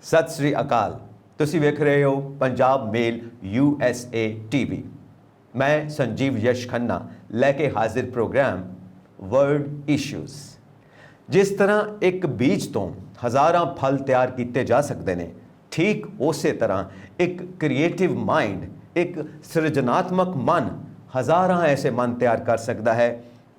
ਸਤਿ ਸ੍ਰੀ ਅਕਾਲ। ਤੁਸੀਂ ਵੇਖ ਰਹੇ ਹੋ ਪੰਜਾਬ ਮੇਲ USA TV। ਮੈਂ ਸੰਜੀਵ ਯਸ਼ ਖੰਨਾ ਲੈ ਕੇ ਹਾਜ਼ਰ ਪ੍ਰੋਗਰਾਮ ਵਰਲਡ ਇਸ਼ੂਜ਼। ਜਿਸ ਤਰ੍ਹਾਂ ਇੱਕ ਬੀਜ ਤੋਂ ਹਜ਼ਾਰਾਂ ਫਲ ਤਿਆਰ ਕੀਤੇ ਜਾ ਸਕਦੇ ਨੇ, ਠੀਕ ਉਸੇ ਤਰ੍ਹਾਂ ਇੱਕ ਕ੍ਰੀਏਟਿਵ ਮਾਈਂਡ, ਇੱਕ ਸਿਰਜਨਾਤਮਕ ਮਨ ਹਜ਼ਾਰਾਂ ਐਸੇ ਮਨ ਤਿਆਰ ਕਰ ਸਕਦਾ ਹੈ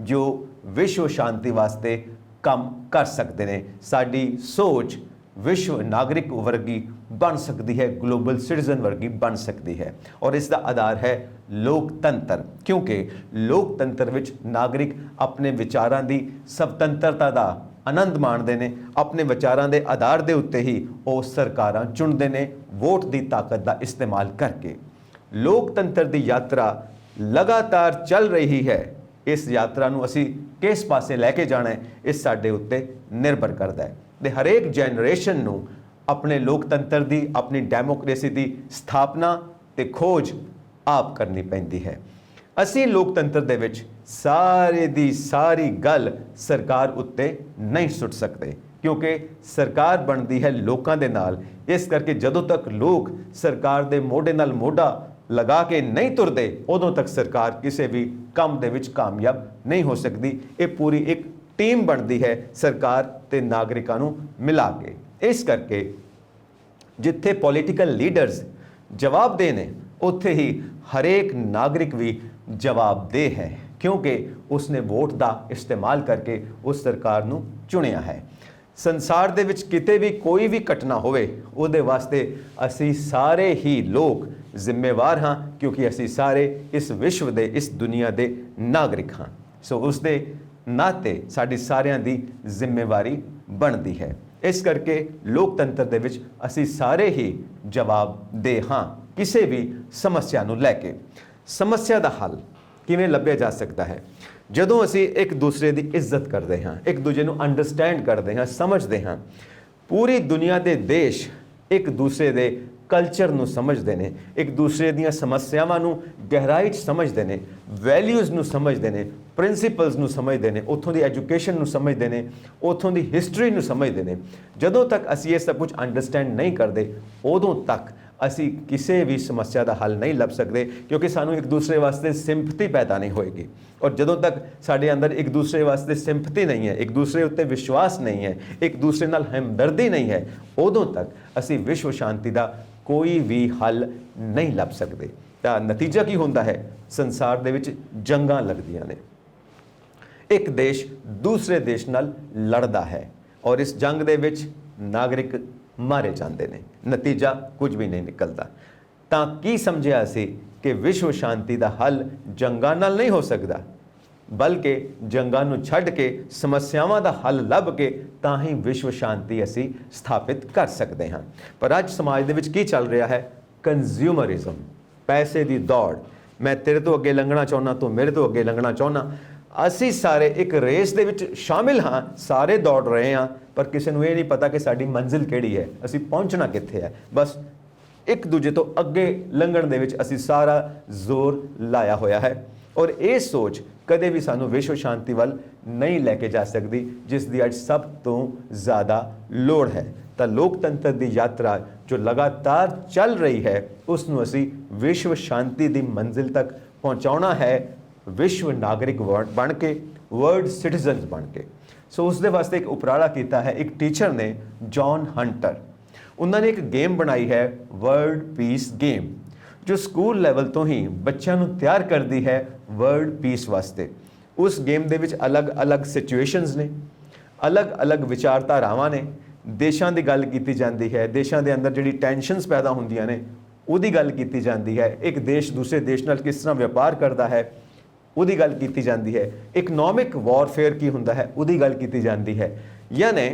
ਜੋ ਵਿਸ਼ਵ ਸ਼ਾਂਤੀ ਵਾਸਤੇ ਕੰਮ ਕਰ ਸਕਦੇ ਨੇ। ਸਾਡੀ ਸੋਚ ਵਿਸ਼ਵ ਨਾਗਰਿਕ ਵਰਗੀ ਬਣ ਸਕਦੀ ਹੈ, ਗਲੋਬਲ ਸਿਟੀਜ਼ਨ ਵਰਗੀ ਬਣ ਸਕਦੀ ਹੈ। ਔਰ ਇਸ ਦਾ ਆਧਾਰ ਹੈ ਲੋਕਤੰਤਰ, ਕਿਉਂਕਿ ਲੋਕਤੰਤਰ ਵਿੱਚ ਨਾਗਰਿਕ ਆਪਣੇ ਵਿਚਾਰਾਂ ਦੀ ਸੁਤੰਤਰਤਾ ਦਾ ਆਨੰਦ ਮਾਣਦੇ ਨੇ। ਆਪਣੇ ਵਿਚਾਰਾਂ ਦੇ ਆਧਾਰ ਦੇ ਉੱਤੇ ਹੀ ਉਹ ਸਰਕਾਰਾਂ ਚੁਣਦੇ ਨੇ, ਵੋਟ ਦੀ ਤਾਕਤ ਦਾ ਇਸਤੇਮਾਲ ਕਰਕੇ। ਲੋਕਤੰਤਰ ਦੀ ਯਾਤਰਾ ਲਗਾਤਾਰ ਚੱਲ ਰਹੀ ਹੈ। ਇਸ ਯਾਤਰਾ ਨੂੰ ਅਸੀਂ ਕਿਸ ਪਾਸੇ ਲੈ ਕੇ ਜਾਣਾ ਹੈ, ਇਹ ਸਾਡੇ ਉੱਤੇ ਨਿਰਭਰ ਕਰਦਾ ਹੈ। ਤੇ ਹਰੇਕ ਜਨਰੇਸ਼ਨ ਨੂੰ ਆਪਣੇ ਲੋਕਤੰਤਰ ਦੀ, ਆਪਣੀ ਡੈਮੋਕ੍ਰੇਸੀ ਦੀ ਸਥਾਪਨਾ ਤੇ ਖੋਜ ਆਪ ਕਰਨੀ ਪੈਂਦੀ ਹੈ। ਅਸੀਂ ਲੋਕਤੰਤਰ ਦੇ ਵਿੱਚ ਸਾਰੇ ਦੀ ਸਾਰੀ ਗੱਲ ਸਰਕਾਰ ਉੱਤੇ ਨਹੀਂ ਸੁੱਟ ਸਕਦੇ, ਕਿਉਂਕਿ ਸਰਕਾਰ ਬਣਦੀ ਹੈ ਲੋਕਾਂ ਦੇ ਨਾਲ। ਇਸ ਕਰਕੇ ਜਦੋਂ ਤੱਕ ਲੋਕ ਸਰਕਾਰ ਦੇ ਮੋਢੇ ਨਾਲ ਮੋਢਾ ਲਗਾ ਕੇ ਨਹੀਂ ਤੁਰਦੇ, ਉਦੋਂ ਤੱਕ ਸਰਕਾਰ ਕਿਸੇ ਵੀ ਕੰਮ ਦੇ ਵਿੱਚ ਕਾਮਯਾਬ ਨਹੀਂ ਹੋ ਸਕਦੀ। ਇਹ ਪੂਰੀ ਇੱਕ ਟੀਮ ਬਣਦੀ ਹੈ ਸਰਕਾਰ ਤੇ ਨਾਗਰਿਕਾਂ ਨੂੰ ਮਿਲਾ ਕੇ। ਇਸ ਕਰਕੇ ਜਿੱਥੇ ਪੋਲੀਟੀਕਲ ਲੀਡਰਸ ਜਵਾਬਦੇਹ ਨੇ, ਉੱਥੇ ਹੀ ਹਰੇਕ ਨਾਗਰਿਕ ਵੀ ਜਵਾਬਦੇਹ ਹੈ, ਕਿਉਂਕਿ ਉਸਨੇ ਵੋਟ ਦਾ ਇਸਤੇਮਾਲ ਕਰਕੇ ਉਸ ਸਰਕਾਰ ਨੂੰ ਚੁਣਿਆ ਹੈ। ਸੰਸਾਰ ਦੇ ਵਿੱਚ ਕਿਤੇ ਵੀ ਕੋਈ ਵੀ ਘਟਨਾ ਹੋਵੇ, ਉਹਦੇ ਵਾਸਤੇ ਅਸੀਂ ਸਾਰੇ ਹੀ ਲੋਕ ਜ਼ਿੰਮੇਵਾਰ ਹਾਂ, ਕਿਉਂਕਿ ਅਸੀਂ ਸਾਰੇ ਇਸ ਵਿਸ਼ਵ ਦੇ, ਇਸ ਦੁਨੀਆ ਦੇ ਨਾਗਰਿਕ ਹਾਂ। ਸੋ ਉਸਦੇ ਨਾਤੇ ਸਾਡੀ ਸਾਰਿਆਂ ਦੀ ਜ਼ਿੰਮੇਵਾਰੀ ਬਣਦੀ ਹੈ। ਇਸ ਕਰਕੇ ਲੋਕਤੰਤਰ ਦੇ ਵਿੱਚ ਅਸੀਂ ਸਾਰੇ ਹੀ ਜਵਾਬਦੇਹ ਹਾਂ ਕਿਸੇ ਵੀ ਸਮੱਸਿਆ ਨੂੰ ਲੈ ਕੇ। ਸਮੱਸਿਆ ਦਾ ਹੱਲ ਕਿਵੇਂ ਲੱਭਿਆ ਜਾ ਸਕਦਾ ਹੈ? ਜਦੋਂ ਅਸੀਂ ਇੱਕ ਦੂਸਰੇ ਦੀ ਇੱਜ਼ਤ ਕਰਦੇ ਹਾਂ, ਇੱਕ ਦੂਜੇ ਨੂੰ ਅੰਡਰਸਟੈਂਡ ਕਰਦੇ ਹਾਂ, ਸਮਝਦੇ ਹਾਂ। ਪੂਰੀ ਦੁਨੀਆ ਦੇ ਦੇਸ਼ ਇੱਕ ਦੂਸਰੇ ਦੇ ਕਲਚਰ ਨੂੰ ਸਮਝਦੇ ਨੇ, ਇੱਕ ਦੂਸਰੇ ਦੀਆਂ ਸਮੱਸਿਆਵਾਂ ਨੂੰ ਗਹਿਰਾਈ 'ਚ ਸਮਝਦੇ ਨੇ, ਵੈਲਿਊਜ਼ ਨੂੰ ਸਮਝਦੇ ਨੇ, ਪ੍ਰਿੰਸੀਪਲਸ ਨੂੰ ਸਮਝਦੇ ਨੇ, ਉੱਥੋਂ ਦੀ ਐਜੂਕੇਸ਼ਨ ਨੂੰ ਸਮਝਦੇ ਨੇ, ਉੱਥੋਂ ਦੀ ਹਿਸਟਰੀ ਨੂੰ ਸਮਝਦੇ ਨੇ। ਜਦੋਂ ਤੱਕ ਅਸੀਂ ਇਹ ਸਭ ਕੁਝ ਅੰਡਰਸਟੈਂਡ ਨਹੀਂ ਕਰਦੇ, ਉਦੋਂ ਤੱਕ ਅਸੀਂ ਕਿਸੇ ਵੀ ਸਮੱਸਿਆ ਦਾ ਹੱਲ ਨਹੀਂ ਲੱਭ ਸਕਦੇ, ਕਿਉਂਕਿ ਸਾਨੂੰ ਇੱਕ ਦੂਸਰੇ ਵਾਸਤੇ ਸਿੰਪਥੀ ਪੈਦਾ ਨਹੀਂ ਹੋਏਗੀ। ਔਰ ਜਦੋਂ ਤੱਕ ਸਾਡੇ ਅੰਦਰ ਇੱਕ ਦੂਸਰੇ ਵਾਸਤੇ ਸਿੰਪਥੀ ਨਹੀਂ ਹੈ, ਇੱਕ ਦੂਸਰੇ ਉੱਤੇ ਵਿਸ਼ਵਾਸ ਨਹੀਂ ਹੈ, ਇੱਕ ਦੂਸਰੇ ਨਾਲ ਹਮਦਰਦੀ ਨਹੀਂ ਹੈ, ਉਦੋਂ ਤੱਕ ਅਸੀਂ ਵਿਸ਼ਵ ਸ਼ਾਂਤੀ ਦਾ ਕੋਈ ਵੀ ਹੱਲ ਨਹੀਂ ਲੱਭ ਸਕਦੇ। ਤਾਂ ਨਤੀਜਾ ਕੀ ਹੁੰਦਾ ਹੈ? ਸੰਸਾਰ ਦੇ ਵਿੱਚ ਜੰਗਾਂ ਲੱਗਦੀਆਂ ਨੇ, ਇੱਕ ਦੇਸ਼ ਦੂਸਰੇ ਦੇਸ਼ ਨਾਲ ਲੜਦਾ ਹੈ, ਔਰ ਇਸ ਜੰਗ ਦੇ ਵਿੱਚ ਨਾਗਰਿਕ ਮਾਰੇ ਜਾਂਦੇ ਨੇ। ਨਤੀਜਾ ਕੁਝ ਵੀ ਨਹੀਂ ਨਿਕਲਦਾ। ਤਾਂ ਕੀ ਸਮਝਿਆ ਸੀ ਕਿ ਵਿਸ਼ਵ ਸ਼ਾਂਤੀ ਦਾ ਹੱਲ ਜੰਗਾਂ ਨਾਲ ਨਹੀਂ ਹੋ ਸਕਦਾ, ਬਲਕਿ ਜੰਗਾਂ ਨੂੰ ਛੱਡ ਕੇ ਸਮੱਸਿਆਵਾਂ ਦਾ ਹੱਲ ਲੱਭ ਕੇ ਤਾਂ ਹੀ ਵਿਸ਼ਵ ਸ਼ਾਂਤੀ ਅਸੀਂ ਸਥਾਪਿਤ ਕਰ ਸਕਦੇ ਹਾਂ। ਪਰ ਅੱਜ ਸਮਾਜ ਦੇ ਵਿੱਚ ਕੀ ਚੱਲ ਰਿਹਾ ਹੈ? ਕੰਜ਼ਿਊਮਰਿਜ਼ਮ, ਪੈਸੇ ਦੀ ਦੌੜ। ਮੈਂ ਤੇਰੇ ਤੋਂ ਅੱਗੇ ਲੰਘਣਾ ਚਾਹੁੰਦਾ, ਤੂੰ ਮੇਰੇ ਤੋਂ ਅੱਗੇ ਲੰਘਣਾ ਚਾਹੁੰਦਾ। ਅਸੀਂ ਸਾਰੇ ਇੱਕ ਰੇਸ ਦੇ ਵਿੱਚ ਸ਼ਾਮਿਲ ਹਾਂ, ਸਾਰੇ ਦੌੜ ਰਹੇ ਹਾਂ, ਪਰ ਕਿਸੇ ਨੂੰ ਇਹ ਨਹੀਂ ਪਤਾ ਕਿ ਸਾਡੀ ਮੰਜ਼ਿਲ ਕਿਹੜੀ ਹੈ, ਅਸੀਂ ਪਹੁੰਚਣਾ ਕਿੱਥੇ ਹੈ। ਬਸ ਇੱਕ ਦੂਜੇ ਤੋਂ ਅੱਗੇ ਲੰਘਣ ਦੇ ਵਿੱਚ ਅਸੀਂ ਸਾਰਾ ਜ਼ੋਰ ਲਾਇਆ ਹੋਇਆ ਹੈ। ਔਰ ਇਹ ਸੋਚ ਕਦੇ ਵੀ ਸਾਨੂੰ ਵਿਸ਼ਵ ਸ਼ਾਂਤੀ ਵੱਲ ਨਹੀਂ ਲੈ ਕੇ ਜਾ ਸਕਦੀ, ਜਿਸ ਦੀ ਅੱਜ ਸਭ ਤੋਂ ਜ਼ਿਆਦਾ ਲੋੜ ਹੈ। ਤਾਂ ਲੋਕਤੰਤਰ ਦੀ ਯਾਤਰਾ ਜੋ ਲਗਾਤਾਰ ਚੱਲ ਰਹੀ ਹੈ, ਉਸ ਨੂੰ ਅਸੀਂ ਵਿਸ਼ਵ ਸ਼ਾਂਤੀ ਦੀ ਮੰਜ਼ਿਲ ਤੱਕ ਪਹੁੰਚਾਉਣਾ ਹੈ, ਵਿਸ਼ਵ ਨਾਗਰਿਕ ਬਣ ਕੇ, ਵਰਲਡ ਸਿਟੀਜ਼ਨਸ ਬਣ ਕੇ। ਸੋ ਉਸ ਦੇ ਵਾਸਤੇ ਇੱਕ ਉਪਰਾਲਾ ਕੀਤਾ ਹੈ ਇੱਕ ਟੀਚਰ ਨੇ, ਜੌਨ ਹੰਟਰ। ਉਹਨਾਂ ਨੇ ਇੱਕ ਗੇਮ ਬਣਾਈ ਹੈ, ਵਰਲਡ ਪੀਸ ਗੇਮ, ਜੋ ਸਕੂਲ ਲੈਵਲ ਤੋਂ ਹੀ ਬੱਚਿਆਂ ਨੂੰ ਤਿਆਰ ਕਰਦੀ ਹੈ ਵਰਲਡ ਪੀਸ ਵਾਸਤੇ। ਉਸ ਗੇਮ ਦੇ ਵਿੱਚ ਅਲੱਗ-ਅਲੱਗ ਸਿਚੁਏਸ਼ਨਸ ਨੇ, ਅਲੱਗ-ਅਲੱਗ ਵਿਚਾਰਧਾਰਾਵਾਂ ਨੇ। ਦੇਸ਼ਾਂ ਦੀ ਗੱਲ ਕੀਤੀ ਜਾਂਦੀ ਹੈ, ਦੇਸ਼ਾਂ ਦੇ ਅੰਦਰ ਜਿਹੜੀ ਟੈਂਸ਼ਨਸ ਪੈਦਾ ਹੁੰਦੀਆਂ ਨੇ ਉਹਦੀ ਗੱਲ ਕੀਤੀ ਜਾਂਦੀ ਹੈ। ਇੱਕ ਦੇਸ਼ ਦੂਸਰੇ ਦੇਸ਼ ਨਾਲ ਕਿਸ ਤਰ੍ਹਾਂ ਵਪਾਰ ਕਰਦਾ ਹੈ ਉਹਦੀ ਗੱਲ ਕੀਤੀ ਜਾਂਦੀ ਹੈ। ਇਕਨੋਮਿਕ ਵਾਰਫੇਅਰ ਕੀ ਹੁੰਦਾ ਹੈ ਉਹਦੀ ਗੱਲ ਕੀਤੀ ਜਾਂਦੀ ਹੈ। ਯਾਨੀ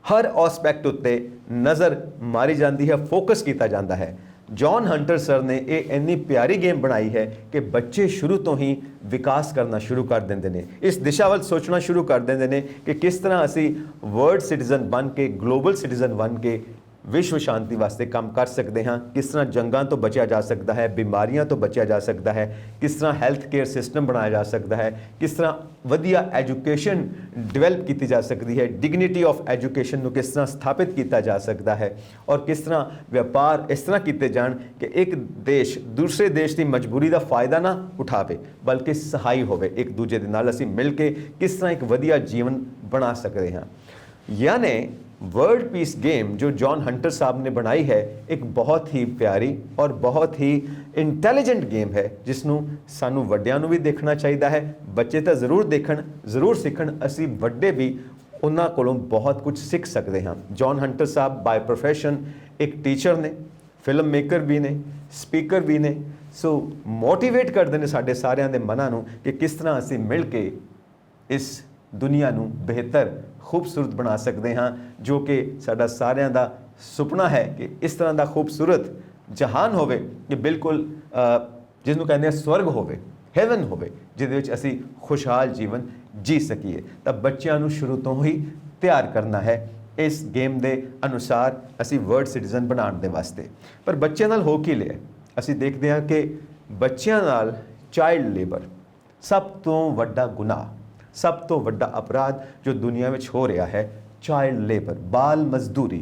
ਹਰ ਐਸਪੈਕਟ ਉੱਤੇ ਨਜ਼ਰ ਮਾਰੀ ਜਾਂਦੀ ਹੈ, ਫੋਕਸ ਕੀਤਾ ਜਾਂਦਾ ਹੈ। ਜੌਨ ਹੰਟਰ ਸਰ ਨੇ ਇਹ ਇੰਨੀ ਪਿਆਰੀ ਗੇਮ ਬਣਾਈ ਹੈ ਕਿ ਬੱਚੇ ਸ਼ੁਰੂ ਤੋਂ ਹੀ ਵਿਕਾਸ ਕਰਨਾ ਸ਼ੁਰੂ ਕਰ ਦਿੰਦੇ ਨੇ, ਇਸ ਦਿਸ਼ਾ ਵੱਲ ਸੋਚਣਾ ਸ਼ੁਰੂ ਕਰ ਦਿੰਦੇ ਨੇ ਕਿ ਕਿਸ ਤਰ੍ਹਾਂ ਅਸੀਂ ਵਰਲਡ ਸਿਟੀਜ਼ਨ ਬਣ ਕੇ, ਗਲੋਬਲ ਸਿਟੀਜ਼ਨ ਬਣ ਕੇ ਵਿਸ਼ਵ ਸ਼ਾਂਤੀ ਵਾਸਤੇ ਕੰਮ ਕਰ ਸਕਦੇ ਹਾਂ, ਕਿਸ ਤਰ੍ਹਾਂ ਜੰਗਾਂ ਤੋਂ ਬਚਿਆ ਜਾ ਸਕਦਾ ਹੈ, ਬਿਮਾਰੀਆਂ ਤੋਂ ਬਚਿਆ ਜਾ ਸਕਦਾ ਹੈ, ਕਿਸ ਤਰ੍ਹਾਂ ਹੈਲਥ ਕੇਅਰ ਸਿਸਟਮ ਬਣਾਇਆ ਜਾ ਸਕਦਾ ਹੈ, ਕਿਸ ਤਰ੍ਹਾਂ ਵਧੀਆ ਐਜੂਕੇਸ਼ਨ ਡਿਵੈਲਪ ਕੀਤੀ ਜਾ ਸਕਦੀ ਹੈ, ਡਿਗਨਿਟੀ ਆਫ ਐਜੂਕੇਸ਼ਨ ਨੂੰ ਕਿਸ ਤਰ੍ਹਾਂ ਸਥਾਪਿਤ ਕੀਤਾ ਜਾ ਸਕਦਾ ਹੈ, ਔਰ ਕਿਸ ਤਰ੍ਹਾਂ ਵਪਾਰ ਇਸ ਤਰ੍ਹਾਂ ਕੀਤੇ ਜਾਣ ਕਿ ਇੱਕ ਦੇਸ਼ ਦੂਸਰੇ ਦੇਸ਼ ਦੀ ਮਜਬੂਰੀ ਦਾ ਫਾਇਦਾ ਨਾ ਉਠਾਵੇ ਬਲਕਿ ਸਹਾਈ ਹੋਵੇ, ਇੱਕ ਦੂਜੇ ਦੇ ਨਾਲ ਅਸੀਂ ਮਿਲ ਕੇ ਕਿਸ ਤਰ੍ਹਾਂ ਇੱਕ ਵਧੀਆ ਜੀਵਨ ਬਣਾ ਸਕਦੇ ਹਾਂ। यानी वर्ल्ड पीस गेम जो जॉन हंटर साहब ने बनाई है एक बहुत ही प्यारी और बहुत ही इंटैलीजेंट गेम है जिसनों सानू वड्डियां नू भी देखना चाहिए है। बच्चे तो जरूर देखण जरूर सीखण, असी वड्डे भी उन्हां कोलों बहुत कुछ सीख सकते हैं। जॉन हंटर साहब बाय प्रोफैशन एक टीचर ने, फिल्म मेकर भी ने, स्पीकर भी ने। सो मोटिवेट करते हैं साडे सारियां दे मनां नू कि किस तरह असी मिल के इस दुनिया नू बेहतर खूबसूरत बना सकते हैं, जो कि साडा सारियां दा सुपना है कि इस तरह का खूबसूरत जहान होवे कि बिल्कुल जिसनों कहते हैं स्वर्ग होवे, हेवन होवे, जिहदे विच असी खुशहाल जीवन जी सकीए। तो बच्चों नू शुरू तो ही तैयार करना है इस गेम के अनुसार असी वर्ल्ड सिटीजन बनाने दे वास्ते। पर बच्चों नाल हो की लिया, असी देखते हैं कि बच्चों नाल चाइल्ड लेबर सब तो वड्डा गुनाह, सब तो वड्डा अपराध जो दुनिया में हो रहा है, चाइल्ड लेबर, बाल मजदूरी।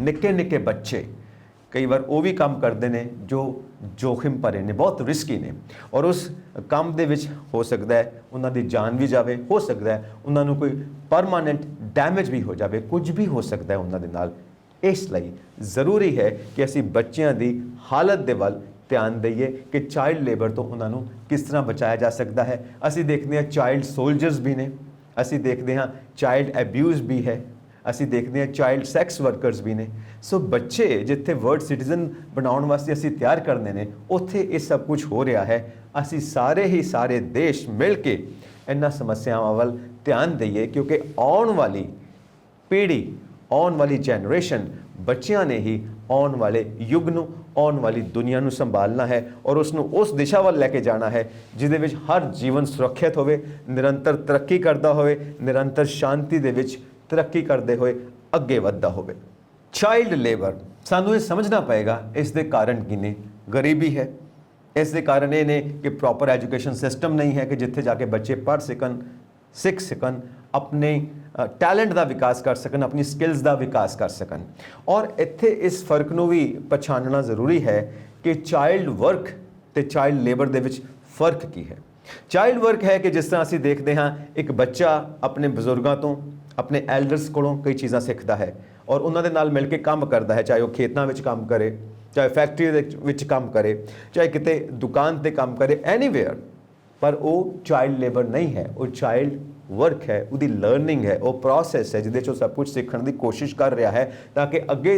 निक्के निक्के बच्चे कई बार वो भी काम करते हैं जो जोखिम भरे ने, बहुत रिस्की ने, और उस काम दे विच हो सकता है उन्होंने जान भी जाए, हो सकता है उन्होंने कोई परमानेंट डैमेज भी हो जाए, कुछ भी हो सकता है उन्होंने नाल। इसलिए ज़रूरी है कि असी बच्चों की हालत दे वल ध्यान दईए कि चाइल्ड लेबर तो उन्होंने किस तरह बचाया जा सकता है। असी देखते हैं चाइल्ड सोल्जर्स भी ने, असी देखते हैं चाइल्ड एब्यूज़ भी है, असी देखते हैं चाइल्ड सैक्स वर्कर्स भी ने। सो बच्चे जिथे वर्ल्ड सिटीजन बनाने वास्ते असी तैयार करने ने, उत्थे ये सब कुछ हो रहा है। असी सारे ही सारे देश मिल के इन्हां समस्यावां वल ध्यान दईए, क्योंकि आने वाली पीढ़ी, आने वाली जनरेशन, बच्चों ने ही आने वाले युग नूं, आने वाली दुनिया नूं संभालना है और उसनूं उस दिशा वाल लैके जाना है जिहदे विच हर जीवन सुरक्षित होवे, निरंतर तरक्की करता होवे, निरंतर शांति दे विच तरक्की करते हुए अगे वधदा होवे। चाइल्ड लेबर सानूं ये समझना पएगा, इस दे कारण की ने गरीबी है, इस दे कारण ये ने कि प्रॉपर एजुकेशन सिस्टम नहीं है कि जिथे जाके बच्चे पढ़ सकन, सीख सकन, अपने टैलेंट का विकास कर सकन, अपनी स्किल्स का विकास कर सकन। और इत्थे इस फर्क नूं भी पछाणना जरूरी है कि चाइल्ड वर्क ते चाइल्ड लेबर दे विच फर्क की है। चाइल्ड वर्क है कि जिस तरह असीं देखते हैं एक बच्चा अपने बजुर्गों तो, अपने एल्डर्स कोलों कई चीज़ां सीखता है और उन्होंने नाल मिल के काम करता है, चाहे वह खेतों में काम करे, चाहे फैक्ट्री विच काम करे, चाहे किते दुकान ते काम करे, एनीवेयर। पर वो चाइल्ड लेबर नहीं है, वो चाइल्ड वर्क है, उसकी लर्निंग है, वो प्रोसैस है जिहदे चों सब कुछ सीखने की कोशिश कर रहा है, ताकि अगे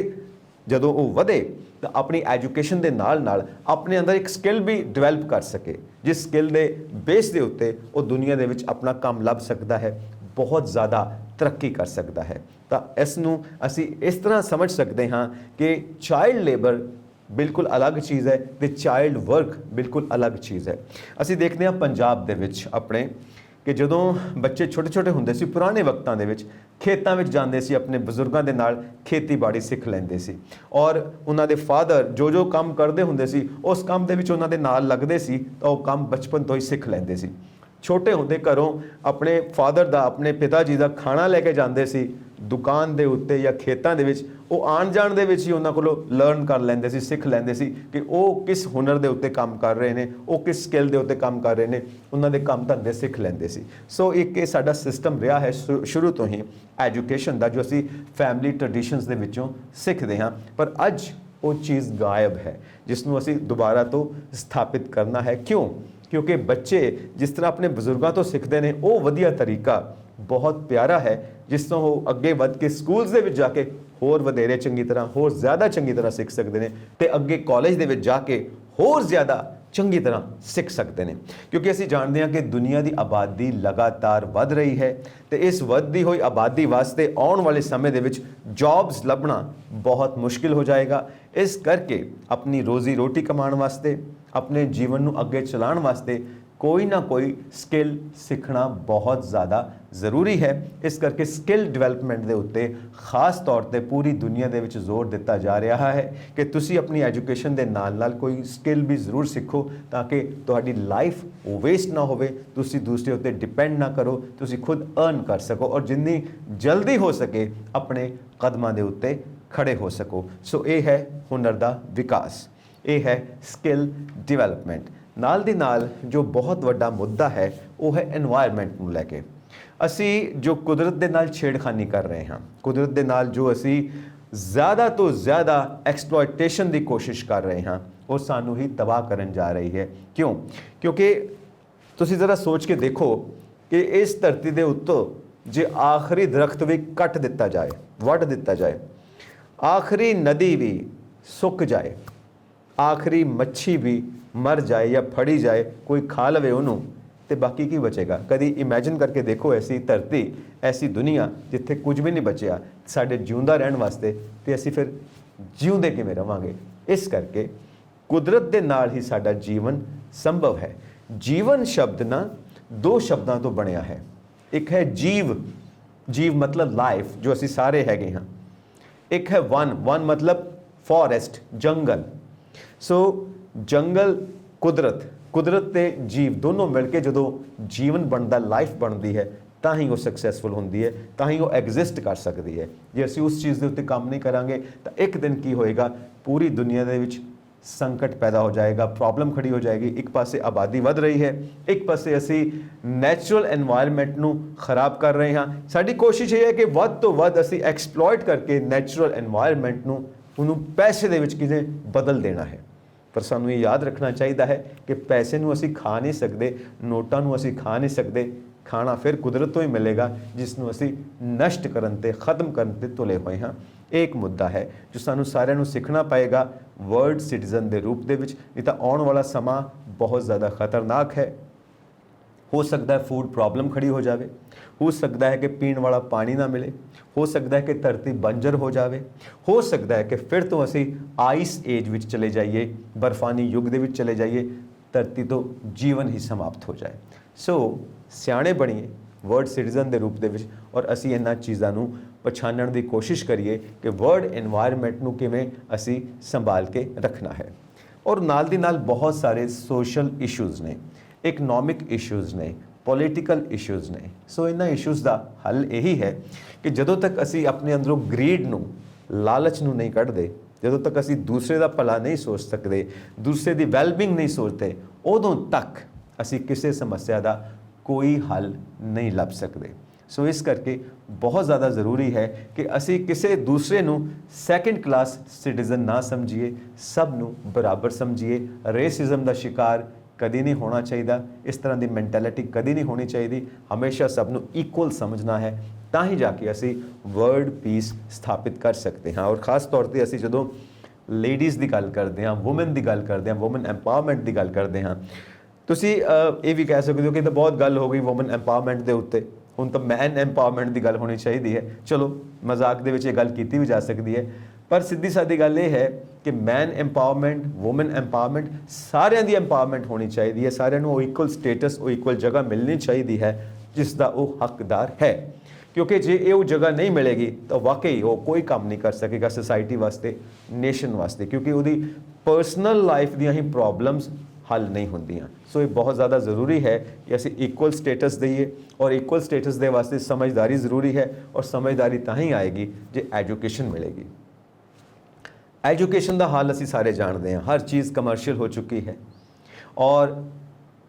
जदों वो वधे तो अपनी एजुकेशन के नाल नाल अपने अंदर एक स्किल भी डिवेलप कर सके, जिस स्किल के बेस के उत्ते वो दुनिया दे विच अपना काम लभ सकता है, बहुत ज़्यादा तरक्की कर सकता है। तो इसनूं असी इस तरह समझ सकते हाँ कि चाइल्ड लेबर बिल्कुल अलग चीज़ है तो चाइल्ड वर्क बिल्कुल अलग चीज़ है। असी देखते हैं पंजाब दे विच अपने कि जदों बच्चे छोटे छोटे हुंदे सी, पुराने वक्तां दे विच खेतां विच जांदे सी, अपने बजुर्गों के नाल खेतीबाड़ी सीख लैंदे सी और उन्हां दे फादर जो जो काम करदे हुंदे सी उस काम दे विच उन्हां दे नाल लगदे सी, तो वो काम बचपन तो ही सीख लैंदे सी। छोटे हुंदे घरों अपने फादर दा, अपने पिता जी का खाना लैके जाते सी दुकान के उत्ते या खेतों के विच, वो आण जाण दे विच ही उन्हां कोलों लर्न कर लैंदे सी, सीख लैंदे सी कि वो किस हुनर के उत्ते काम कर रहे हैं, वो किस स्किल के उत्ते काम कर रहे हैं, उन्हां दे काम धंधे सीख लैंदे सी। सो एक ये साडा सिस्टम रहा है शुरू तो ही एजुकेशन का, जो असी फैमिली ट्रडिशनस दे विचों सीखते हाँ। पर अज वो चीज़ गायब है जिसनों असी दोबारा तो स्थापित करना है। क्यों? क्योंकि बच्चे जिस तरह अपने बजुर्गों तो सीखते हैं वो वधिया तरीका बहुत प्यारा है, जिस तरह वो अगे वध के स्कूल्स दे विच जाके होर वधेरे चंगी तरह, होर ज़्यादा चंगी तरह सीख सकते हैं, तो अगे कॉलेज दे विच जाके होर ज़्यादा चंगी तरह सीख सकते हैं। क्योंकि असी जानते हैं कि दुनिया की आबादी लगातार वध रही है, तो इस वधदी हुई आबादी वास्ते आने वाले समय दे विच जॉब्स लभना बहुत मुश्किल हो जाएगा। इस करके अपनी रोज़ी रोटी कमाने वास्ते, अपने जीवन को अगे चलाने वास्ते कोई ना कोई स्किल सीखना बहुत ज़्यादा ਜ਼ਰੂਰੀ ਹੈ। ਇਸ ਕਰਕੇ ਸਕਿੱਲ ਡਿਵੈਲਪਮੈਂਟ ਦੇ ਉੱਤੇ ਖਾਸ ਤੌਰ ਤੇ ਪੂਰੀ ਦੁਨੀਆ ਦੇ ਵਿੱਚ ਜ਼ੋਰ ਦਿੱਤਾ ਜਾ ਰਿਹਾ ਹੈ ਕਿ ਤੁਸੀਂ ਆਪਣੀ ਐਜੂਕੇਸ਼ਨ ਦੇ ਨਾਲ ਨਾਲ ਕੋਈ ਸਕਿੱਲ ਵੀ ਜ਼ਰੂਰ ਸਿੱਖੋ ਤਾਂ ਕਿ ਤੁਹਾਡੀ ਲਾਈਫ ਵੇਸਟ ਨਾ ਹੋਵੇ, ਤੁਸੀਂ ਦੂਸਰੇ ਉੱਤੇ ਡਿਪੈਂਡ ਨਾ ਕਰੋ, ਤੁਸੀਂ ਖੁਦ ਅਰਨ ਕਰ ਸਕੋ ਔਰ ਜਿੰਨੀ ਜਲਦੀ ਹੋ ਸਕੇ ਆਪਣੇ ਕਦਮਾਂ ਦੇ ਉੱਤੇ ਖੜੇ ਹੋ ਸਕੋ। ਸੋ ਇਹ ਹੈ ਹੁਨਰ ਦਾ ਵਿਕਾਸ, ਇਹ ਹੈ ਸਕਿੱਲ ਡਿਵੈਲਪਮੈਂਟ। ਨਾਲ ਦੀ ਨਾਲ ਜੋ ਬਹੁਤ ਵੱਡਾ ਮੁੱਦਾ ਹੈ ਉਹ ਹੈ এনवायरमेंट ਨੂੰ ਲੈ ਕੇ। ਅਸੀਂ ਜੋ ਕੁਦਰਤ ਦੇ ਨਾਲ ਛੇੜਖਾਨੀ ਕਰ ਰਹੇ ਹਾਂ, ਕੁਦਰਤ ਦੇ ਨਾਲ ਜੋ ਅਸੀਂ ਜ਼ਿਆਦਾ ਤੋਂ ਜ਼ਿਆਦਾ ਐਕਸਪਲੋਇਟੇਸ਼ਨ ਦੀ ਕੋਸ਼ਿਸ਼ ਕਰ ਰਹੇ ਹਾਂ, ਉਹ ਸਾਨੂੰ ਹੀ ਤਬਾਹ ਕਰਨ ਜਾ ਰਹੀ ਹੈ। ਕਿਉਂ? ਕਿਉਂਕਿ ਤੁਸੀਂ ਜ਼ਰਾ ਸੋਚ ਕੇ ਦੇਖੋ ਕਿ ਇਸ ਧਰਤੀ ਦੇ ਉੱਤੋਂ ਜੇ ਆਖਰੀ ਦਰਖਤ ਵੀ ਕੱਟ ਦਿੱਤਾ ਜਾਏ, ਵੱਢ ਦਿੱਤਾ ਜਾਏ, ਆਖਰੀ ਨਦੀ ਵੀ ਸੁੱਕ ਜਾਏ, ਆਖਰੀ ਮੱਛੀ ਵੀ ਮਰ ਜਾਏ ਜਾਂ ਫੜੀ ਜਾਏ, ਕੋਈ ਖਾ ਲਵੇ ਉਹਨੂੰ, ਤੇ ਬਾਕੀ ਕੀ ਬਚੇਗਾ? ਕਦੀ ਇਮੇਜਿਨ ਕਰਕੇ ਦੇਖੋ ਐਸੀ ਧਰਤੀ, ਐਸੀ ਦੁਨੀਆ ਜਿੱਥੇ ਕੁਝ ਵੀ ਨਹੀਂ ਬਚਿਆ ਸਾਡੇ ਜਿਉਂਦਾ ਰਹਿਣ ਵਾਸਤੇ, ਤੇ ਅਸੀਂ ਫਿਰ ਜਿਉਂਦੇ ਕਿਵੇਂ ਰਵਾਂਗੇ? ਇਸ ਕਰਕੇ ਕੁਦਰਤ ਦੇ ਨਾਲ ਹੀ ਸਾਡਾ ਜੀਵਨ ਸੰਭਵ ਹੈ। ਜੀਵਨ ਸ਼ਬਦ ਨਾ ਦੋ ਸ਼ਬਦਾਂ ਤੋਂ ਬਣਿਆ ਹੈ। ਇੱਕ ਹੈ ਜੀਵ, ਜੀਵ ਮਤਲਬ ਲਾਈਫ ਜੋ ਅਸੀਂ ਸਾਰੇ ਹੈਗੇ ਹਾਂ। ਇੱਕ ਹੈ ਵਨ, ਵਨ ਮਤਲਬ ਫੋਰੈਸਟ, ਜੰਗਲ। ਸੋ ਜੰਗਲ ਕੁਦਰਤ, ਕੁਦਰਤ ਤੇ ਜੀਵ ਦੋਨੋਂ ਮਿਲ ਕੇ ਜਦੋਂ ਜੀਵਨ ਬਣਦਾ, ਲਾਈਫ ਬਣਦੀ ਹੈ, ਤਾਂ ਹੀ ਉਹ ਸਕਸੈਸਫੁਲ ਹੁੰਦੀ ਹੈ, ਤਾਂ ਹੀ ਉਹ ਐਗਜ਼ਿਸਟ ਕਰ ਸਕਦੀ ਹੈ। ਜੇ ਅਸੀਂ ਉਸ ਚੀਜ਼ ਦੇ ਉੱਤੇ ਕੰਮ ਨਹੀਂ ਕਰਾਂਗੇ ਤਾਂ ਇੱਕ ਦਿਨ ਕੀ ਹੋਏਗਾ, ਪੂਰੀ ਦੁਨੀਆ ਦੇ ਵਿੱਚ ਸੰਕਟ ਪੈਦਾ ਹੋ ਜਾਏਗਾ, ਪ੍ਰੋਬਲਮ ਖੜੀ ਹੋ ਜਾਏਗੀ। ਇੱਕ ਪਾਸੇ ਆਬਾਦੀ ਵੱਧ ਰਹੀ ਹੈ, ਇੱਕ ਪਾਸੇ ਅਸੀਂ ਨੈਚੁਰਲ এনवायरमेंट ਨੂੰ ਖਰਾਬ ਕਰ ਰਹੇ ਹਾਂ। ਸਾਡੀ ਕੋਸ਼ਿਸ਼ ਇਹ ਹੈ ਕਿ ਵੱਧ ਤੋਂ ਵੱਧ ਅਸੀਂ ਐਕਸਪਲੋਇਟ ਕਰਕੇ ਨੈਚੁਰਲ এনवायरमेंट ਨੂੰ ਉਹਨੂੰ ਪੈਸੇ ਦੇ ਵਿੱਚ ਕਿਤੇ ਬਦਲ ਦੇਣਾ ਹੈ। ਪਰ ਸਾਨੂੰ ਇਹ ਯਾਦ ਰੱਖਣਾ ਚਾਹੀਦਾ ਹੈ ਕਿ ਪੈਸੇ ਨੂੰ ਅਸੀਂ ਖਾ ਨਹੀਂ ਸਕਦੇ, ਨੋਟਾਂ ਨੂੰ ਅਸੀਂ ਖਾ ਨਹੀਂ ਸਕਦੇ। ਖਾਣਾ ਫਿਰ ਕੁਦਰਤ ਤੋਂ ਹੀ ਮਿਲੇਗਾ ਜਿਸ ਨੂੰ ਅਸੀਂ ਨਸ਼ਟ ਕਰਨ ਤੇ ਖਤਮ ਕਰਨ ਤੇ ਤੁਲੇ ਹੋਏ ਹਾਂ। ਇਹ ਇੱਕ ਮੁੱਦਾ ਹੈ ਜੋ ਸਾਨੂੰ ਸਾਰਿਆਂ ਨੂੰ ਸਿੱਖਣਾ ਪਏਗਾ ਵਰਲਡ ਸਿਟੀਜ਼ਨ ਦੇ ਰੂਪ ਦੇ ਵਿੱਚ, ਨਹੀਂ ਤਾਂ ਆਉਣ ਵਾਲਾ ਸਮਾਂ ਬਹੁਤ ਜ਼ਿਆਦਾ ਖਤਰਨਾਕ ਹੈ। ਹੋ ਸਕਦਾ ਹੈ ਫੂਡ ਪ੍ਰੋਬਲਮ ਖੜੀ ਹੋ ਜਾਵੇ, ਹੋ ਸਕਦਾ ਹੈ ਕਿ ਪੀਣ ਵਾਲਾ ਪਾਣੀ ਨਾ ਮਿਲੇ, ਹੋ ਸਕਦਾ ਹੈ ਕਿ ਧਰਤੀ ਬੰਜਰ ਹੋ ਜਾਵੇ, ਹੋ ਸਕਦਾ ਹੈ ਕਿ ਫਿਰ ਤੋਂ ਅਸੀਂ ਆਈਸ ਏਜ ਵਿੱਚ ਚਲੇ ਜਾਈਏ, ਬਰਫਾਨੀ ਯੁੱਗ ਦੇ ਵਿੱਚ ਚਲੇ ਜਾਈਏ, ਧਰਤੀ ਤੋਂ ਜੀਵਨ ਹੀ ਸਮਾਪਤ ਹੋ ਜਾਏ। ਸੋ ਸਿਆਣੇ ਬਣੀਏ ਵਰਲਡ ਸਿਟੀਜ਼ਨ ਦੇ ਰੂਪ ਦੇ ਵਿੱਚ ਔਰ ਅਸੀਂ ਇਹਨਾਂ ਚੀਜ਼ਾਂ ਨੂੰ ਪਛਾਣਨ ਦੀ ਕੋਸ਼ਿਸ਼ ਕਰੀਏ ਕਿ ਵਰਲਡ এনवायरमेंट ਨੂੰ ਕਿਵੇਂ ਅਸੀਂ ਸੰਭਾਲ ਕੇ ਰੱਖਣਾ ਹੈ। ਔਰ ਨਾਲ ਦੀ ਨਾਲ ਬਹੁਤ ਸਾਰੇ ਸੋਸ਼ਲ ਇਸ਼ੂਜ਼ ਨੇ, ਇਕਨੋਮਿਕ ਇਸ਼ੂਜ਼ ਨੇ, ਪੋਲੀਟੀਕਲ ਇਸ਼ੂਜ਼ ਨੇ। ਸੋ ਇਹਨਾਂ ਇਸ਼ੂਜ਼ ਦਾ ਹੱਲ ਇਹੀ ਹੈ ਕਿ ਜਦੋਂ ਤੱਕ ਅਸੀਂ ਆਪਣੇ ਅੰਦਰੋਂ ਗਰੀਡ ਨੂੰ, ਲਾਲਚ ਨੂੰ ਨਹੀਂ ਕੱਢਦੇ, ਜਦੋਂ ਤੱਕ ਅਸੀਂ ਦੂਸਰੇ ਦਾ ਭਲਾ ਨਹੀਂ ਸੋਚ ਸਕਦੇ, ਦੂਸਰੇ ਦੀ ਵੈਲਬੀਂਗ ਨਹੀਂ ਸੋਚਦੇ, ਉਦੋਂ ਤੱਕ ਅਸੀਂ ਕਿਸੇ ਸਮੱਸਿਆ ਦਾ ਕੋਈ ਹੱਲ ਨਹੀਂ ਲੱਭ ਸਕਦੇ। ਸੋ ਇਸ ਕਰਕੇ ਬਹੁਤ ਜ਼ਿਆਦਾ ਜ਼ਰੂਰੀ ਹੈ ਕਿ ਅਸੀਂ ਕਿਸੇ ਦੂਸਰੇ ਨੂੰ ਸੈਕੰਡ ਕਲਾਸ ਸਿਟੀਜ਼ਨ ਨਾ ਸਮਝੀਏ, ਸਭ ਨੂੰ ਬਰਾਬਰ ਸਮਝੀਏ। ਰੇਸਿਜ਼ਮ ਦਾ ਸ਼ਿਕਾਰ ਕਦੀ ਨਹੀਂ ਹੋਣਾ ਚਾਹੀਦਾ, ਇਸ ਤਰ੍ਹਾਂ ਦੀ ਮੈਂਟੈਲਿਟੀ ਕਦੀ ਨਹੀਂ ਹੋਣੀ ਚਾਹੀਦੀ। ਹਮੇਸ਼ਾ ਸਭ ਨੂੰ ਇਕੁਅਲ ਸਮਝਣਾ ਹੈ, ਤਾਂ ਹੀ ਜਾ ਕੇ ਅਸੀਂ ਵਰਲਡ ਪੀਸ ਸਥਾਪਿਤ ਕਰ ਸਕਦੇ ਹਾਂ। ਔਰ ਖਾਸ ਤੌਰ ਤੇ ਅਸੀਂ ਜਦੋਂ ਲੇਡੀਜ਼ ਦੀ ਗੱਲ ਕਰਦੇ ਹਾਂ, ਵੂਮਨ ਦੀ ਗੱਲ ਕਰਦੇ ਹਾਂ, ਵੂਮਨ ਐਮਪਾਵਰਮੈਂਟ ਦੀ ਗੱਲ ਕਰਦੇ ਹਾਂ, ਤੁਸੀਂ ਇਹ ਵੀ ਕਹਿ ਸਕਦੇ ਹੋ ਕਿ ਤਾਂ ਬਹੁਤ ਗੱਲ ਹੋ ਗਈ ਵੂਮਨ ਐਮਪਾਵਰਮੈਂਟ ਦੇ ਉੱਤੇ, ਹੁਣ ਤਾਂ ਮੈਨ ਐਮਪਾਵਰਮੈਂਟ ਦੀ ਗੱਲ ਹੋਣੀ ਚਾਹੀਦੀ ਹੈ। ਚਲੋ ਮਜ਼ਾਕ ਦੇ ਵਿੱਚ ਇਹ ਗੱਲ ਕੀਤੀ ਵੀ ਜਾ ਸਕਦੀ ਹੈ, ਪਰ ਸਿੱਧੀ ਸਾਦੀ ਗੱਲ ਇਹ ਹੈ ਕਿ ਮੈਨ ਐਮਪਾਵਰਮੈਂਟ, ਵੂਮਨ ਐਮਪਾਵਰਮੈਂਟ, ਸਾਰਿਆਂ ਦੀ ਐਮਪਾਵਰਮੈਂਟ ਹੋਣੀ ਚਾਹੀਦੀ ਹੈ। ਸਾਰਿਆਂ ਨੂੰ ਉਹ ਇਕੁਅਲ ਸਟੇਟਸ, ਉਹ ਇਕੁਅਲ ਜਗ੍ਹਾ ਮਿਲਣੀ ਚਾਹੀਦੀ ਹੈ ਜਿਸ ਦਾ ਉਹ ਹੱਕਦਾਰ ਹੈ। ਕਿਉਂਕਿ ਜੇ ਇਹ ਉਹ ਜਗ੍ਹਾ ਨਹੀਂ ਮਿਲੇਗੀ ਤਾਂ ਵਾਕਈ ਉਹ ਕੋਈ ਕੰਮ ਨਹੀਂ ਕਰ ਸਕੇਗਾ ਸੋਸਾਇਟੀ ਵਾਸਤੇ, ਨੇਸ਼ਨ ਵਾਸਤੇ, ਕਿਉਂਕਿ ਉਹਦੀ ਪਰਸਨਲ ਲਾਈਫ ਦੀਆਂ ਹੀ ਪ੍ਰੋਬਲਮਸ ਹੱਲ ਨਹੀਂ ਹੁੰਦੀਆਂ। ਸੋ ਇਹ ਬਹੁਤ ਜ਼ਿਆਦਾ ਜ਼ਰੂਰੀ ਹੈ ਕਿ ਅਸੀਂ ਇਕੁਅਲ ਸਟੇਟਸ ਦਈਏ, ਔਰ ਇਕੁਅਲ ਸਟੇਟਸ ਦੇ ਵਾਸਤੇ ਸਮਝਦਾਰੀ ਜ਼ਰੂਰੀ ਹੈ, ਔਰ ਸਮਝਦਾਰੀ ਤਾਂ ਹੀ ਆਏਗੀ ਜੇ ਐਜੂਕੇਸ਼ਨ ਮਿਲੇਗੀ। ਐਜੂਕੇਸ਼ਨ ਦਾ ਹਾਲ ਅਸੀਂ ਸਾਰੇ ਜਾਣਦੇ ਹਾਂ, ਹਰ ਚੀਜ਼ ਕਮਰਸ਼ੀਅਲ ਹੋ ਚੁੱਕੀ ਹੈ ਔਰ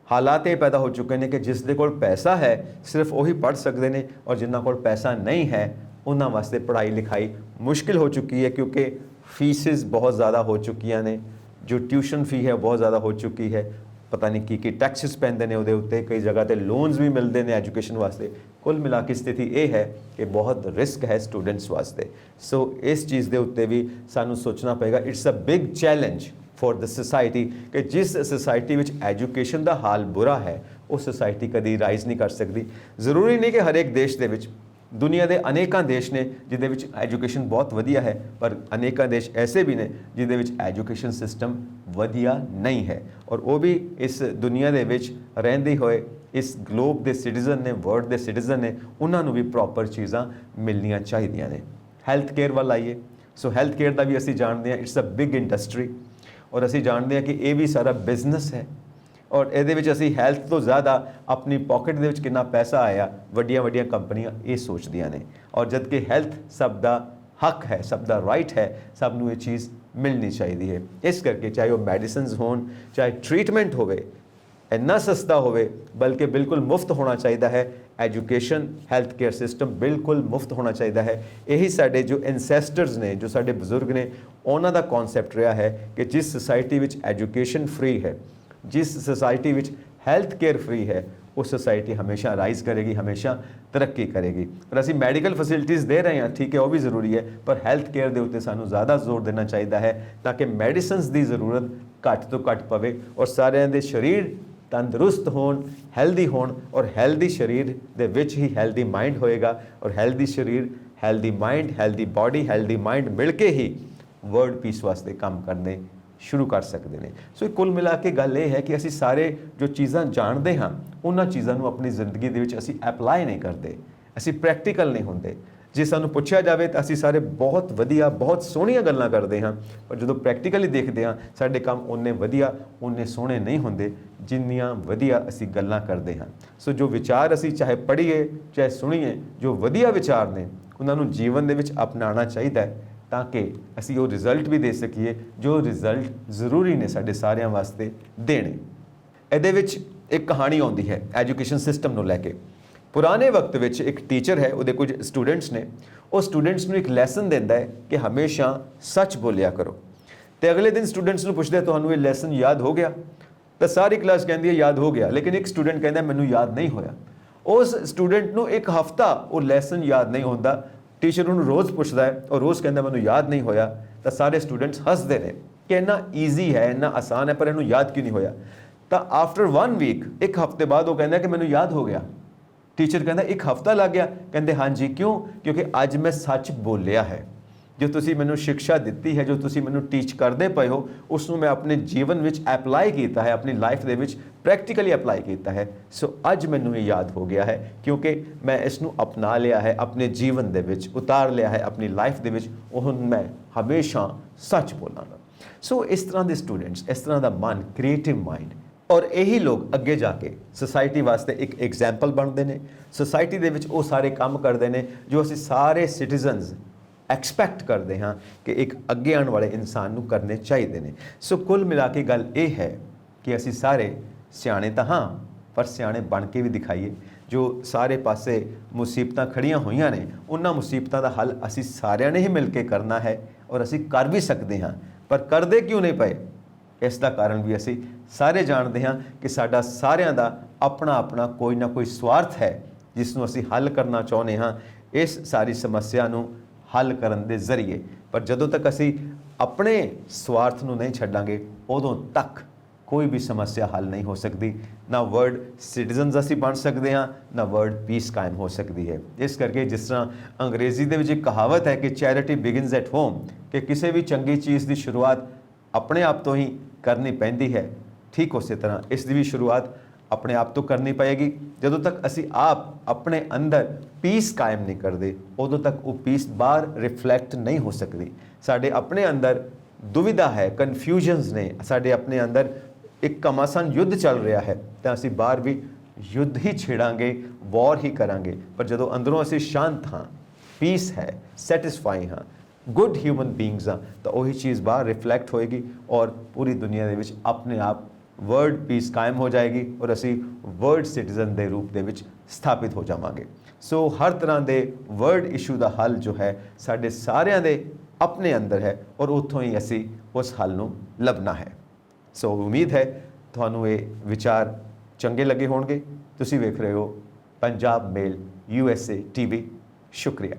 ਹਾਲਾਤ ਇਹ ਪੈਦਾ ਹੋ ਚੁੱਕੇ ਨੇ ਕਿ ਜਿਸ ਦੇ ਕੋਲ ਪੈਸਾ ਹੈ ਸਿਰਫ ਉਹੀ ਪੜ੍ਹ ਸਕਦੇ ਨੇ, ਔਰ ਜਿਨ੍ਹਾਂ ਕੋਲ ਪੈਸਾ ਨਹੀਂ ਹੈ ਉਹਨਾਂ ਵਾਸਤੇ ਪੜ੍ਹਾਈ ਲਿਖਾਈ ਮੁਸ਼ਕਿਲ ਹੋ ਚੁੱਕੀ ਹੈ, ਕਿਉਂਕਿ ਫੀਸਿਸ ਬਹੁਤ ਜ਼ਿਆਦਾ ਹੋ ਚੁੱਕੀਆਂ ਨੇ। ਜੋ ਟਿਊਸ਼ਨ ਫੀ ਹੈ ਬਹੁਤ ਜ਼ਿਆਦਾ ਹੋ ਚੁੱਕੀ ਹੈ, ਪਤਾ ਨਹੀਂ ਕੀ ਟੈਕਸਿਸ ਪੈਂਦੇ ਨੇ ਉਹਦੇ ਉੱਤੇ, ਕਈ ਜਗ੍ਹਾ ਤੇ ਲੋਨਸ ਵੀ ਮਿਲਦੇ ਨੇ ਐਜੂਕੇਸ਼ਨ ਵਾਸਤੇ। ਕੁੱਲ ਮਿਲਾ ਕੇ ਸਥਿਤੀ ਇਹ ਹੈ ਕਿ ਬਹੁਤ ਰਿਸਕ ਹੈ ਸਟੂਡੈਂਟਸ ਵਾਸਤੇ। ਸੋ ਇਸ ਚੀਜ਼ ਦੇ ਉੱਤੇ ਵੀ ਸਾਨੂੰ ਸੋਚਣਾ ਪਏਗਾ। It's a big challenge for the society कि जिस सोसाइटी ਵਿੱਚ ਐਜੂਕੇਸ਼ਨ ਦਾ ਹਾਲ ਬੁਰਾ ਹੈ ਉਹ सोसाइटी ਕਦੀ ਰਾਈਜ਼ ਨਹੀਂ ਕਰ ਸਕਦੀ। ਜ਼ਰੂਰੀ ਨਹੀਂ ਕਿ ਹਰ ਇੱਕ ਦੇਸ਼ ਦੇ ਵਿੱਚ दुनिया के अनेकों देश ने जिहदे विच एजुकेशन बहुत वधिया है, पर अनेकों देश ऐसे भी ने जिहदे विच एजुकेशन सिस्टम वधिया नहीं है, और वो भी इस दुनिया दे विच रहिंदे होए इस ग्लोब के सिटीजन ने, वर्ल्ड के सिटीजन ने, उन्होंने भी प्रॉपर चीज़ां मिलनियां चाहिदियां ने। हैल्थ केयर वाल आइए। सो हैल्थ केयर का भी असीं जानते हैं इट्स अ बिग इंडस्ट्री, और असीं जानते हैं कि ये भी सारा बिजनेस है, और ये असीं हैल्थ तो ज़्यादा अपनी पॉकेट दे विच कितना पैसा आया वड्डियां वड्डियां कंपनियां ये सोचदियां ने, और जबकि हैल्थ सब दा हक है, सब दा राइट है, सब नूं ये चीज़ मिलनी चाहिए है। इस करके चाहे वो मैडिसिनस होण, चाहे ट्रीटमेंट होवे, इन्ना सस्ता होवे, बल्कि बिल्कुल मुफ्त होना चाहिए है। एजुकेशन हैल्थ केयर सिस्टम बिल्कुल मुफ्त होना चाहिए है। यही साडे जो एनसैस्टर्स ने, जो साडे बजुर्ग ने, उन्हां दा कॉन्सैप्ट रहा है कि जिस सोसाइटी विच एजुकेशन फ्री है, जिस society which health care free है, वो सोसाइटी हमेशा राइज करेगी, हमेशा तरक्की करेगी। पर असी मैडिकल फैसिलिटीज़ दे रहे हैं, ठीक है, वो भी ज़रूरी है, पर हैल्थ केयर के उत्ते सानू ज़्यादा जोर देना चाहिए है, ताकि मैडिसिनस की ज़रूरत घट तो घट पवे और सारिਆਂ ਦੇ शरीर तंदुरुस्त होण, हैल्दी होण, और हैल्दी शरीर दे विच ही हैल्दी माइंड होएगा, और हैल्दी शरीर, healthy mind, healthy body, healthy mind मिल के ही वर्ल्ड पीस वास्ते काम करने शुरू कर सकते हैं। सो कुल मिला के गल ये है कि असी सारे जो चीज़ां जानते हाँ उन्होंने चीज़ों को अपनी जिंदगी दे विच असी एप्लाई नहीं करते, असी प्रैक्टिकल नहीं होंगे। जे सानू पुछया जाए तो असी सारे बहुत वधिया, बहुत सोहणियां गल्लां करते हाँ, पर जो प्रैक्टिकली देखते हाँ साडे काम उन्ने वधिया, उन्ने सोहणे नहीं होंदे जिन्नियां वधिया असी गल्लां करते हाँ। सो जो विचार असी चाहे पढ़ीए चाहे सुनीए, जो वधिया विचार ने उन्होंने जीवन दे विच अपनाना चाहिए है, ताकि असी वो रिजल्ट भी दे सकीए जो रिजल्ट जरूरी ने साडे सारियां वास्ते देने। इहदे विच एक कहानी आउंदी है एजुकेशन सिस्टम नूं लैके। पुराने वक्त विच एक टीचर है, उहदे कुछ स्टूडेंट्स ने, वो स्टूडेंट्स नूं एक लैसन दिंदा है कि हमेशा सच बोलिया करो। तो अगले दिन स्टूडेंट्स नूं पुछदे तुहानूं ये लैसन याद हो गया? तो सारी क्लास कहती है याद हो गया, लेकिन एक स्टूडेंट कहता मैनूं याद नहीं होया। उस स्टूडेंट नूं एक हफ्ता वो लैसन याद नहीं होंदा। टीचर उन्होंने रोज़ पूछता है और रोज़ कहता मैनूं याद नहीं होया। तो सारे स्टूडेंट्स हसते हैं कि इन्ना ईजी है, इन्ना आसान है, पर इन्हूं याद क्यों नहीं होया। तो आफ्टर 1 वीक, एक हफ्ते बाद वो कहता कि मैनूं याद हो गया। टीचर कहता एक हफ्ता लग गया? कहते हाँ जी, क्यों? क्योंकि अज मैं सच बोलिया है। जो तुसी मैनूं शिक्षा दी है, जो तुसी मैनूं टीच करते पे हो, उसनूं मैं अपने जीवन में एप्लाई किया है, अपनी लाइफ दे विच प्रैक्टिकली अप्लाई किया है। सो अज मैनूं ये याद हो गया है, क्योंकि मैं इसनूं अपना लिया है, अपने जीवन दे विच उतार लिया है, अपनी लाइफ दे विच हुण मैं हमेशा सच बोलांगा। सो इस तरह के स्टूडेंट्स, इस तरह का मन, क्रिएटिव माइंड, और यही लोग अगे जाके सोसाइटी वास्ते एक एग्जाम्पल बनते हैं। सोसाइटी दे विच वो सारे काम करते हैं जो असी सारे सिटीजनस एक्सपैक्ट करते हाँ कि एक अगे आने वाले इंसान नूं करने चाहिए ने। सो कुल मिला के गल ये है कि असी सारे सियाणे तो हाँ, पर सियाणे बन के भी दिखाइए। जो सारे पासे मुसीबतां खड़ियां हुई ने, उन्हां मुसीबतां दा हल असी सारिਆਂ ने ही मिल के करना है, और असी कर भी सकते हाँ, पर करते क्यों नहीं पे? इसका कारण भी असी सारे जानते हैं कि साडा सारिਆਂ दा अपना अपना कोई ना कोई स्वार्थ है जिसनों असी हल करना चाहुंदे हाँ इस सारी समस्या नूं हल करन दे जरिए। पर जदों तक असी अपने स्वार्थ नूं नहीं छड्डांगे, उदों तक कोई भी समस्या हल नहीं हो सकती। ना वर्ल्ड सिटीजनस असी बन सकते हाँ, ना वर्ल्ड पीस कायम हो सकती है। इस करके जिस तरह अंग्रेजी दे विच एक कहावत है कि चैरिटी बिगिनस एट होम, कि किसी भी चंगी चीज़ की शुरुआत अपने आप तो ही करनी पैंदी है, ठीक उस तरह इसकी भी शुरुआत अपने आप तो करनी पएगी। जदों तक असी आप अपने अंदर पीस कायम नहीं करते, उदों तक वो पीस बाहर रिफ्लैक्ट नहीं हो सकती। साडे अपने अंदर दुविधा है, कन्फ्यूजन्स ने, साडे अपने अंदर एक घमासान युद्ध चल रहा है, तो असी बाहर भी युद्ध ही छेड़ांगे, वॉर ही करांगे। पर जदों अंदरों असी शांत हाँ, पीस है, सैटिस्फाई हाँ, गुड ह्यूमन बींग्स हाँ, तो वही चीज़ बाहर रिफ्लैक्ट होएगी और पूरी दुनिया दे विच अपने आप वर्ल्ड पीस कायम हो जाएगी, और असी वर्ल्ड सिटीजन के रूप दे विच स्थापित हो जावांगे। सो हर तरह के वर्ल्ड इशू का हल जो है साडे सारिਆਂ दे अपने अंदर है, और उत्थों ही असी उस हल नूं लभना है। सो उम्मीद है तुहानूं ये विचार चंगे लगे होणगे। तुसीं वेख रहे हो पंजाब मेल USA TV। शुक्रिया।